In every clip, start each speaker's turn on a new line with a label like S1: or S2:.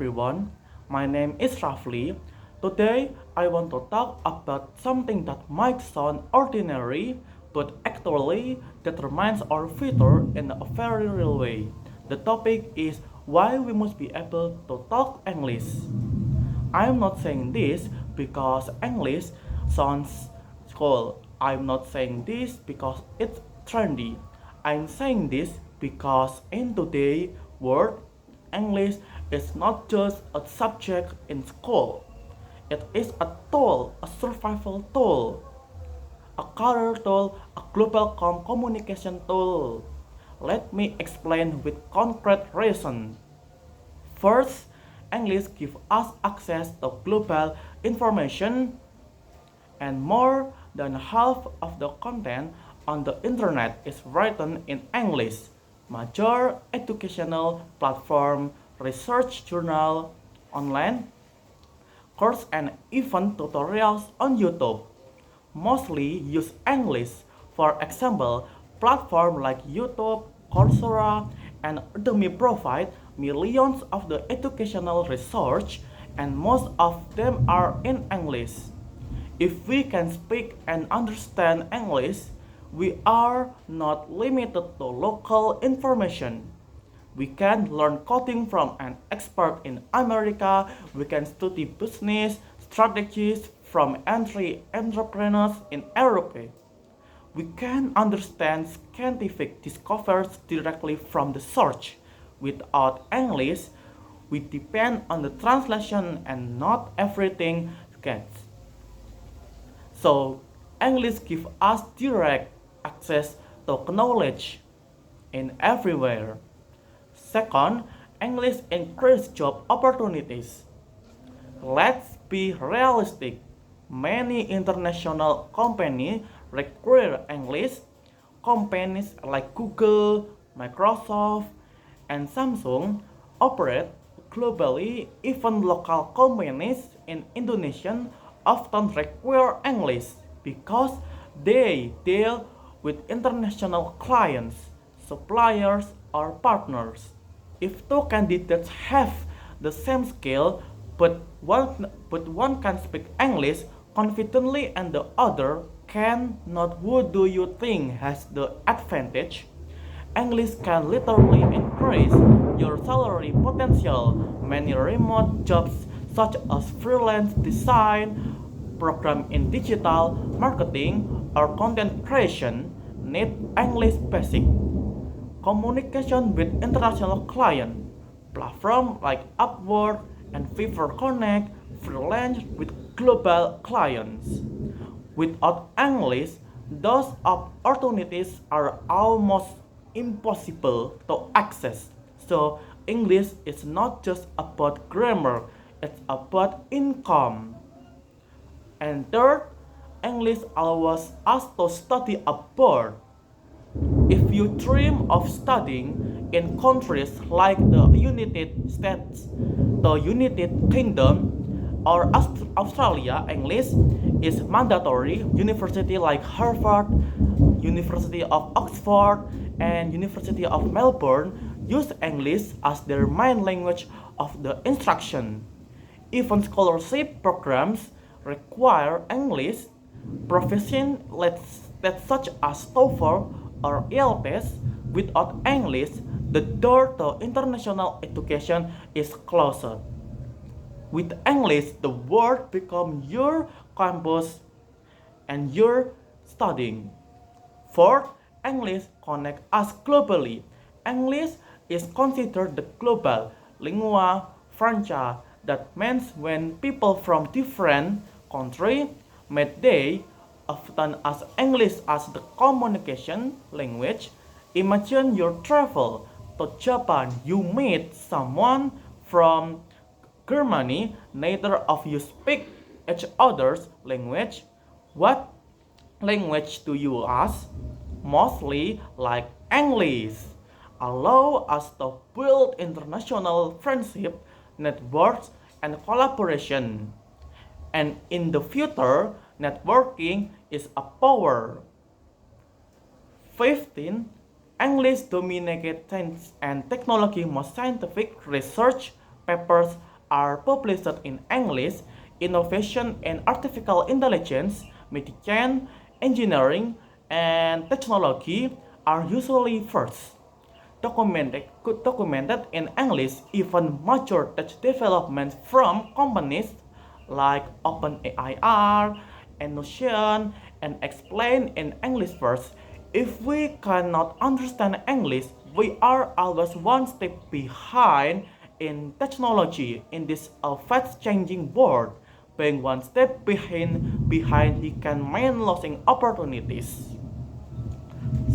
S1: everyone. My name is Rafli. Today, I want to talk about something that might sound ordinary, but actually determines our future in a very real way. The topic is why we must be able to talk English. I'm not saying this because English sounds cool. I'm not saying this because it's trendy. I'm saying this because in today's world, English is not just a subject in school. It is a tool, a survival tool, a career tool, a global communication tool. Let me explain with concrete reason. First, English gives us access to global information, and more than half of the content on the internet is written in English. Major educational platform, research journal, online course and even tutorials on YouTube mostly use English. For example, platforms like YouTube, Coursera, and Udemy provide millions of the educational research, and most of them are in English. If we can speak and understand English, we are not limited to local information. We can learn coding from an expert in America. We can study business strategies from entrepreneurs in Europe. We can understand scientific discoveries directly from the source. Without English, we depend on the translation and not everything gets. So, English gives us direct access to knowledge in everywhere. Second, English increases job opportunities. Let's be realistic. Many international companies require English. Companies like Google, Microsoft, and Samsung operate globally. Even local companies in Indonesia often require English because they deal with international clients, suppliers, or partners. If two candidates have the same skill but one can speak English confidently and the other cannot, who do you think has the advantage? English can literally increase your salary potential. Many remote jobs such as freelance design, program in digital marketing, or content creation need English basic communication with international clients. Platforms like Upwork and Fiverr connect freelance with global clients. Without English, those opportunities are almost impossible to access. So, English is not just about grammar, it's about income. And third, English allows us to study abroad. If you dream of studying in countries like the United States, the United Kingdom, or Australia, English is mandatory. University like Harvard, University of Oxford, and University of Melbourne use English as their main language of the instruction. Even scholarship programs require English. That such as TOEFL or IELTS, without English, the door to international education is closed. With English, the world becomes your campus and your studying. Fourth, English connects us globally. English is considered the global lingua franca. That means when people from different countries meet, they often use English as the communication language. Imagine your travel to Japan. You meet someone from Germany. Neither of you speak each other's language. What language do you ask? Mostly like English. Allow us to build international friendship, networks, and collaboration. And in the future, networking is a power. 15. English dominated science and technology. Most scientific research papers are published in English, innovation in artificial intelligence, medicine, engineering, and technology are usually first. Documented in English, even major tech developments from companies like OpenAI are and Notion and explain in English first. If we cannot understand English, we are always one step behind in technology in this fast-changing world. Being one step behind he can mean losing opportunities.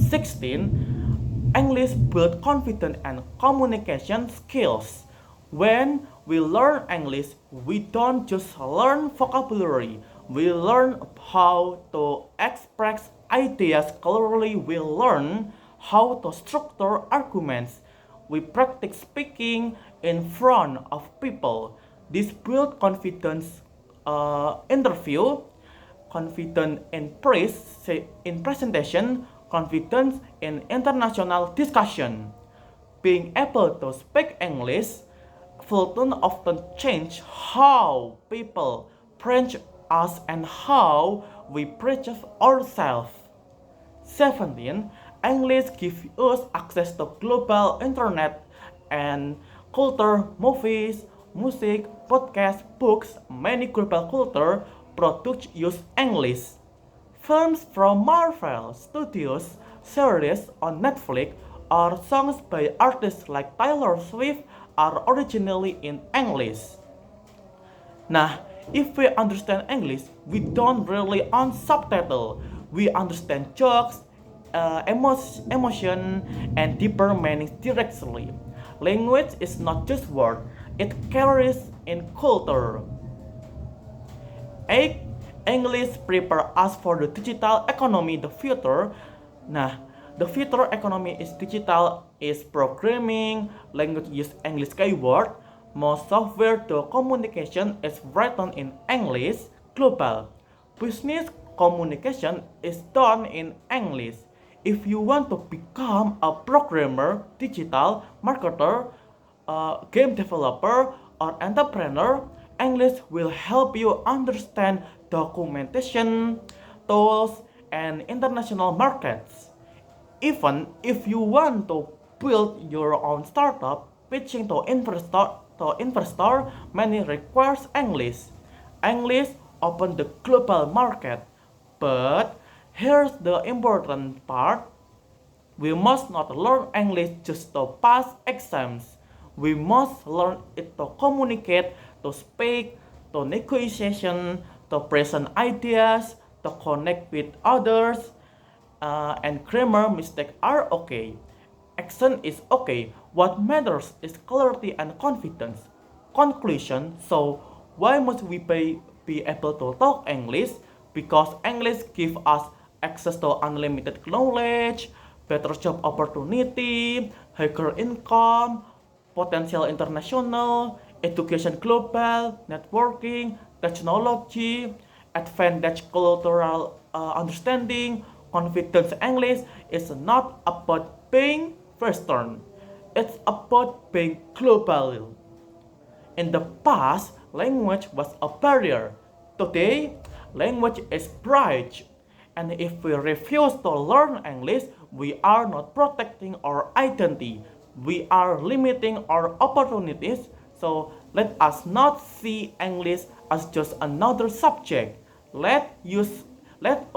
S1: 16. English build confidence and communication skills. When we learn English, we don't just learn vocabulary, we learn how to express ideas clearly, we learn how to structure arguments. We practice speaking in front of people. This builds confidence interview, confidence in presentation, confidence in international discussion. Being able to speak English fluent often change how people perceive us and how we perceive ourselves. 17. English gives us access to global internet and culture, movies, music, podcasts, books. Many global culture products use English. Films from Marvel Studios, series on Netflix, or songs by artists like Taylor Swift are originally in English. Nah, if we understand English, we don't really on subtitle. We understand jokes, emotion, and deeper meanings directly. Language is not just word; it carries in culture. 8. English prepare us for the digital economy, the future. Nah, the future economy is digital, is programming, language use English keyword, most software to communication is written in English, global. Business communication is done in English. If you want to become a programmer, digital marketer, game developer, or entrepreneur, English will help you understand documentation, tools, and international markets. Even if you want to build your own startup, pitching to investor many requires English. English open the global market, but here's the important part. We must not learn English just to pass exams. We must learn it to communicate, to speak, to negotiation, to present ideas, to connect with others, and grammar mistakes are okay. Accent is okay. What matters is clarity and confidence. Conclusion. So, why must we be able to talk English? Because English gives us access to unlimited knowledge, better job opportunity, higher income, potential international, education global, networking, technology, advantage cultural understanding. Confidence English is not about being Western. It's about being global. In the past, language was a barrier. Today, language is bridge. And if we refuse to learn English, we are not protecting our identity. We are limiting our opportunities. So let us not see English as just another subject. Let you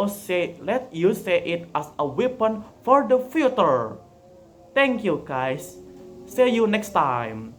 S1: say it as a weapon for the future. Thank you guys. See you next time.